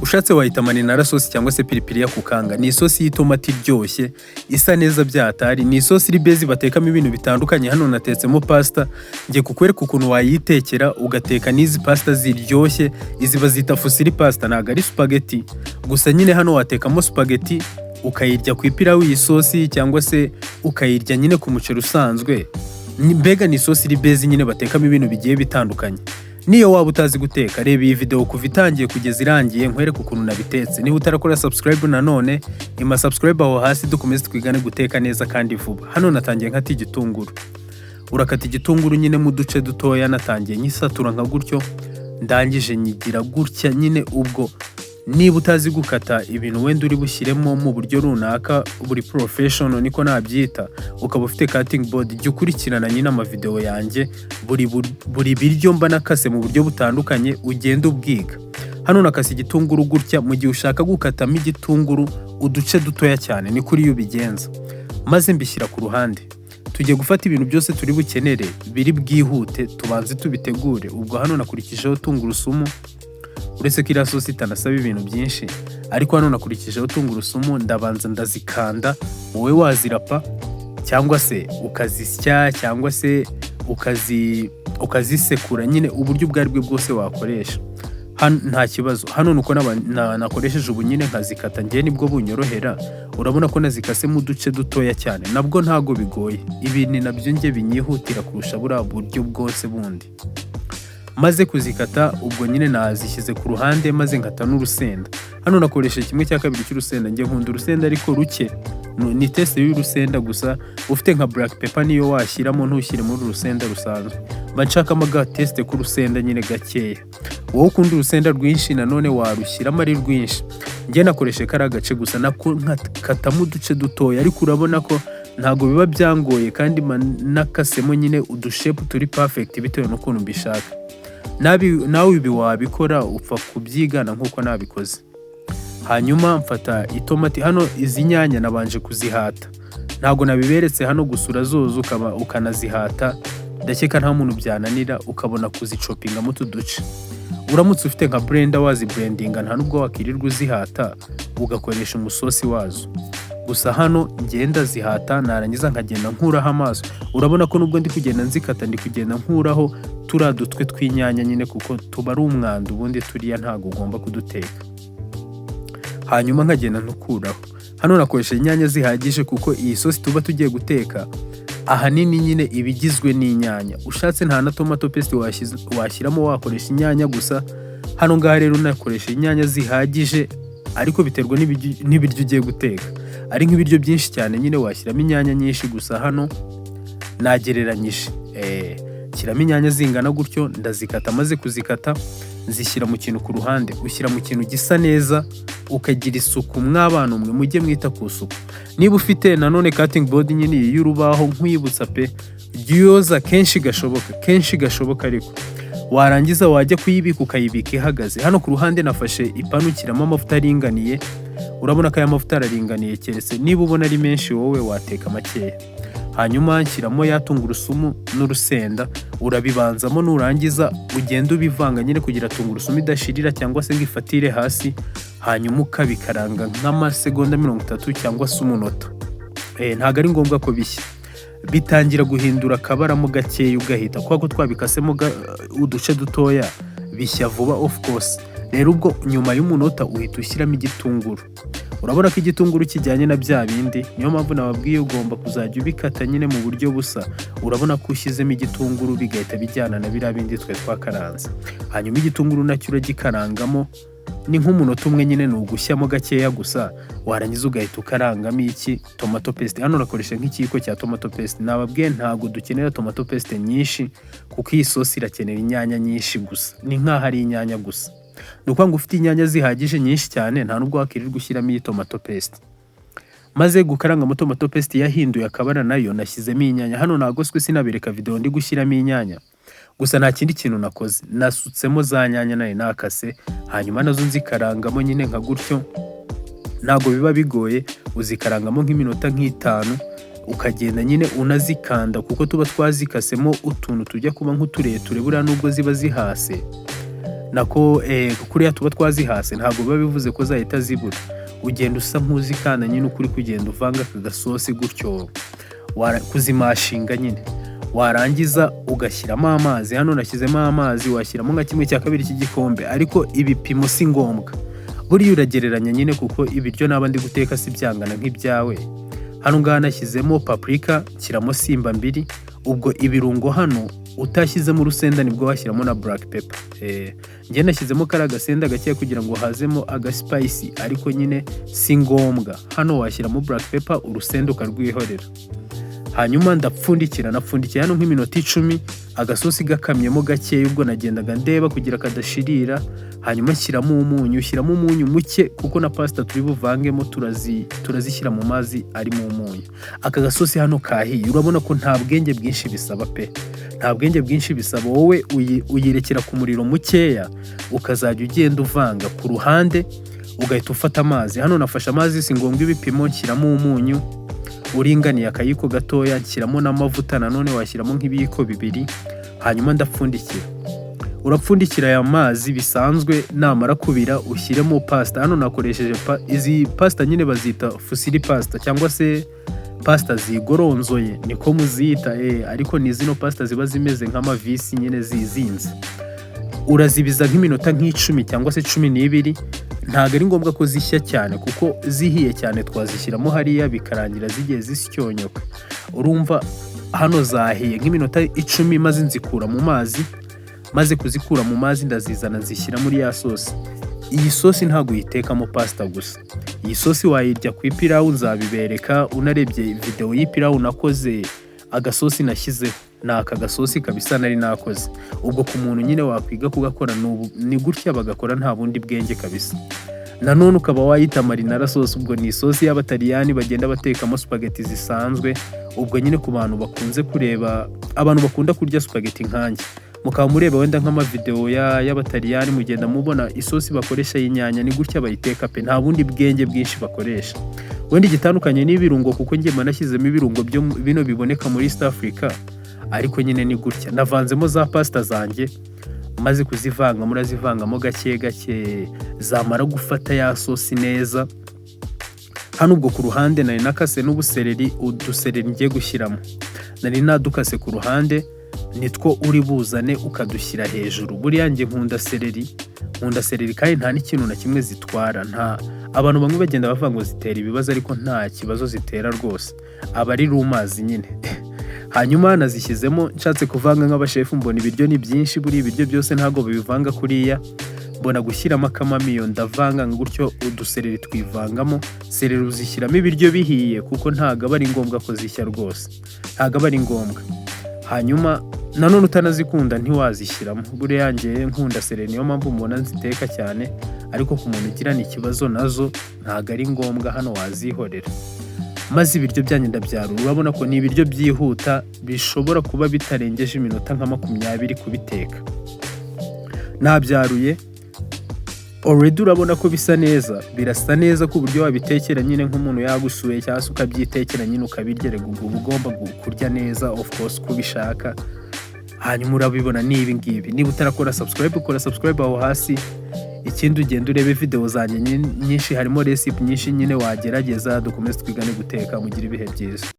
Ushatse wahita marinara sauce cyangwa se piripiri ya kukanga. Ni isosi y'itomati iryoshye, isa neza byatari. Ni isosi iri bezi batekamo ibintu bitandukanye. Hano natetsemo pasta, ngiye kukwereka ukuntu wayitekera ugateka n'izi pasta ziryoshye. Izi bazita fusili pasta, ntago ari spaghetti. Gusa nyine hano watekamo spaghetti ukayirya ku ipirawu y'isosi cyangwa se ukayirya nyine ku muceri usanzwe. Mbega ni isosi iri bezi nyine batekamo ibintu bigiye bitandukanye. Niyo waba utazi guteka, reba iyi video kuva itangiye kugeza irangiye nkwereka ukuntu nabitetse. Niba utarakora subscribe nanone, ima subscribe aho hasi dukomeze twigane guteka neza kandi vuba. Hano natangiye nkata igitunguru. Urakata igitunguru nyine mu duce dutoya, natangiye nyisatura nka gutyo, ndangije nyigira gutya nyine. Ubwo niba utazi gukata ibintu wenda uri bushyiremo mu buryo runaka, buri professional niko nabyita, ukaba ufite cutting board, jya ukurikirana nyine amavideo yanjye, buri biryo mba nakase mu buryo butandukanye ugenda ubwiga. Hano nakase igitunguru gutya. Mu gihe ushaka gukatamo igitunguru uduce dutoya cyane, ni kuri ubigenza, maze mbishyira ku ruhande. Tugiye gufata ibintu byose turi bukenere biri bwihute, tubanze tubitegure. Ubwo hano nakurikijeho tungurusumu, uretse ko iriya sosi itanasaba ibintu byinshi, ariko hano nakurikijeho tungurusumu, ndabanza ndazikanda. Wowe wazirapa cyangwa se ukazisya cyangwa se ukazisekura, nyine uburyo ubwo aribwo bwose wakoresha. Hano nta kibazo. Hano nuko nakoresheje ubu nyine nkazikata, ngiye nibwo bunyorohera. Urabona ko nazikase mu duce dutoya cyane, nabwo ntago bigoye. Ibi ni nabyo nge binyihutira kurusha buriya buryo bwose bundi. Maze kuzikata ubwo nyine nazishyize ku ruhande, maze nkata n'urusenda. Hano nakoresheje 1/2 cy'urusenda. Ngiye nkunda urusenda ariko ruke, ni teste y'urusenda gusa. Ufite nka black pepper niyo washyiramo, ntushyire muri urusenda rusanzwe. Banshakamo ga teste ku rusenda nyine gakeya. Wowe ukunda urusenda rwinshi nanone warushyiramo ari rwinshi. Ngiye nakoresheje kari agace gusa, nako nkatamo uduce dutoya, ariko urabona ko ntago biba byangoye kandi nakasemo nyine udushepu turi perfect bitewe n'ukuntu mbishaka. Nawe ibi wabikora upfa kubyigana nk'uko nabikoze. Hanyuma mfata itomati. Hano izi nyanya nabanje kuzihata, ntago nabiberetse hano gusa, urazoza ukanazihata. Ndakeka nta muntu byananira ukabona kuzicopinga mu tuduce. Uramutse ufite nka blender waziblendinga, nta nubwo wakirirwa uzihata, ugakoresha umusosi wazo. Gusa hano ngenda zihata, narangiza nkagenda nkuraho amaso. Urabona ko nubwo ndi kugenda nzikata, ndi kugenda nkuraho turiya dutwe tw'inyanya nyine, kuko tuba ari umwanda ubundi turiya ntago ugomba kuduteka. Hanyuma nkagenda ntukuraho. Hano nakoresheje inyanya zihagije kuko iyi sosi tuba tugiye guteka ahanini nyine ibigizwe n'inyanya. Ushatse nta na tomato paste washyiramo, wakoresha inyanya gusa. Hano ngaha rero nakoresheje inyanya zihagije, ariko biterwa n'ibiryo ugiye guteka. Ari nk'ibiryo byinshi cyane nyine washyiramo inyanya nyinshi, gusa hano nagereranyije. Shyiramo inyanya zingana gutyo, ndazikata. Maze kuzikata nzishyira mu kintu ku ruhande. Ushyira mu kintu gisa neza, ukagira isuku. Mw'abana umwe mujye mwita ku isuku. Niba ufite nanone cutting board nyine y'urubaho, nkwibutsa pe, yoza kenshi gashoboka ariko warangiza wajya kuyibika ukayibika ihagaze. Hano ku ruhande nafashe ipanu nshyiramo amavuta aringaniye. Urabona ko aya mavuta araringaniye, keretse niba ubona ari menshi wowe wateka makeya. Hanyuma nshyiramo ya tungurusumu n'urusenda, urabibanzamo. Nurangiza ugenda ubivanga nyine kugira tungurusumu idashirira cyangwa se ngo ifatire hasi. Hanyuma ukabikaranga nk'amasegonda 30 cyangwa se umunota. Ntago ari ngombwa ko bishya, bitangira guhindura akabaramo gakeya ugahita, kuko twabikasemo uduce dutoya bishya vuba of course. Rero ubwo nyuma y'umunota uhita ushyiramo igitunguru. Urabona ko igitunguru kijyanye na bya bindi, niyo mpamvu nababwiye ugomba kuzajya ubikata nyine mu buryo busa. Urabona ko ushyizemo igitunguru bigahita bijyana na biriya bindi twe twakaranze. Hanyuma igitunguru nacyo uragikarangamo, ni nk'umunota umwe nyine, ni ugushyamo gakeya gusa. Warangiza ugahita ukarangamo iki, tomato paste. Hano nakoresha nk'ikiyiko cya tomato paste. Nababwiye ntago dukenera tomato paste nyinshi, kuko iyi sosi irakenera inyanya nyinshi gusa, ni nk'aho ari inyanya gusa. Nuko ngo ufite inyanya zihagije nyinshi cyane, nta nubwo wakirirwa ushyiramo iyi tomato paste. Maze gukaranga mu tomato paste yahinduye akabara, nayo nashyizemo inyanya. Hano nagoswe sinabereka video ndi gushyiramo inyanya, gusa nta kindi kintu nakoze, nasutsemo za nyanya nari nakase. Hanyuma nazo nzikarangamo nyine nka gutyo. Ntago biba bigoye, uzikarangamo nk'iminota nk'itanu, ukagenda nyine unazikanda, kuko tuba twazikasemo utuntu tujya kuba nk'utureture buriya nubwo ziba zihase. nako kuriya tuba twazihase ntabwo biba bivuze ko zahita zibura. Ugenda usa nk'uzikanda nyine ukuri kugenda uvanga aka gasosi gutyo kuzimashinga nyine, warangiza ugashyiramo amazi. Hano nashyizemo amazi, washyiramo nka 1/2 cy'igikombe, ariko ibipimo si ngombwa. Buriya uragereranya nyine kuko ibiryo naba ndi guteka si byangana nk'ibyawe. Hano ngaha nashyizemo paprika, nshyiramo simba 2. Ubwo ibirungo hano utashyizemo urusenda nibwo washyiramo na black pepper. Njye nashyizemo kari agasenda gake kugira ngo hazemo agaspicy, ariko nyine si ngombwa. Hano washyiramo black pepper, urusenda ukarwihorera. Hanyuma ndapfundikira hano nk'iminota 10, agasosi gakamyemo gake. Ubwo nagendaga ndeba kugira kadashirira. Hanyuma nshyiramo umunyu muke kuko na pasta turi buvangemo turazishyira mu mazi ari mu munyu. Aka gasosi hano kahiye, urabona ko nta bwenge bwinshi bisaba pe, nta bwenge bwinshi bisaba. Wowe uyirekera ku muriro mukeya, ukazajya ugenda uvanga ku ruhande, ugahita ufata amazi. Hano nafashe amazi si ngombwa ibipimo, nshyiramo umunyu uringaniye akayiko gatoya, nshyiramo n'amavuta nanone washyiramo nk'ibiyiko 2. Hanyuma ndapfundikira. Urapfundikira aya mazi bisanzwe, namara kubira ushyiremo pasta. Hano nakoresheje izi pasta nyine bazita fusili pasta cyangwa se pasta zigoronzoye niko muzita, ariko ni zino pasta ziba zimeze nk'amavisi nyine zizinze. Urazibiza nk'iminota 10 cyangwa se 12. Ntago ari ngombwa ko zishya cyane kuko zihiye cyane twazishyiramo hariya bikarangira zigiye zisyonyoka. Urumva hano zahiye nk'iminota 10 maze nzikura mu mazi. Maze kuzikura mu mazi ndazizana zishyira muri ya sosi. Iyi sosi ntago uyitekamo pasta gusa. Iyi sosi wayirya ku ipirawu, nzabibereka. Unarebye video y'ipirawu nakoze, agasosi nashyizeho aka gasosi kabisa nari nakoze. Ubwo ku muntu nyine wakwiga kugakora ni gutya bagakora, nta bundi bwenge kabisa. Nanone ukaba wayita marinara sauce. Ubwo ni isosi y'Abataliyani bagenda batekamo spaghetti zisanzwe. Ubwo nyine ku bantu bakunze kureba, abantu bakunda kurya spaghetti nkanjye, mukaba mureba wenda nk'amavideo y'Abataliyani, mugenda mubona isosi bakoresha y'inyanya, ni gutya bayiteka pe, nta bundi bwenge bwinshi bakoresha. Wenda igitandukanye n'ibirungo kuko njye manashyizemo ibirungo bino biboneka muri East Africa, ariko nyine ni gutya. Navanzemo za pasta zanjye, maze kuzivanga murazivangamo gake gake, zamara gufata ya sosi neza. Hano ubwo ku ruhande nari nakase n'ubusereri, udusereri ngiye gushyiramo nari nadukase ku ruhande, nitwo uri buzane ukadushyira hejuru. Buriya njye nkunda sereri kandi nta n'ikintu na kimwe zitwara. Abantu bamwe bagenda bavuga ngo zitera ibibazo, ariko nta kibazo zitera rwose, aba ari rumazi nyine. Hanyuma nazishyizemo nshatse kuvanga nk'abashefu, mbona ibiryo ni byinshi, buri ibiryo byose ntago bibivanga kuriya. Mbona gushyiramo akamamiyo, ndavanga gutyo udusereri twivangamo. Sereri uzishyiramo ibiryo bihiye kuko ntago aba ari ngombwa ko zishya rwose, ntago aba ari ngombwa. Hanyuma nanone utanazikunda ntiwazishyiramo. Buriya njye nkunda sereri, niyo mpamvu mbona nziteka cyane, ariko ku muntu ugirana ikibazo nazo ntago ari ngombwa, hano wazihorera. Maze ibiryo byanjye ndabyarura. Urabona ko ni ibiryo byihuta, bishobora kuba bitarengeje iminota nka 20 kubiteka. Nabyaruye already, urabona ko bisa neza, birasa neza ku buryo wabitekera nyine nk'umuntu yagusuye, cyangwa se ukabyitekera nyine ukabirya. Uba ugomba kurya neza of course uko ubishaka. Hanyuma urabibona ni ibi ngibi. Niba utarakora subscribe, ukora subscribe aho hasi. Ikindi ugenda urebe video zanjye nyinshi, harimo recipe nyinshi nyine wagerageza. Dukomeze twigane guteka, mugire ibihe byiza.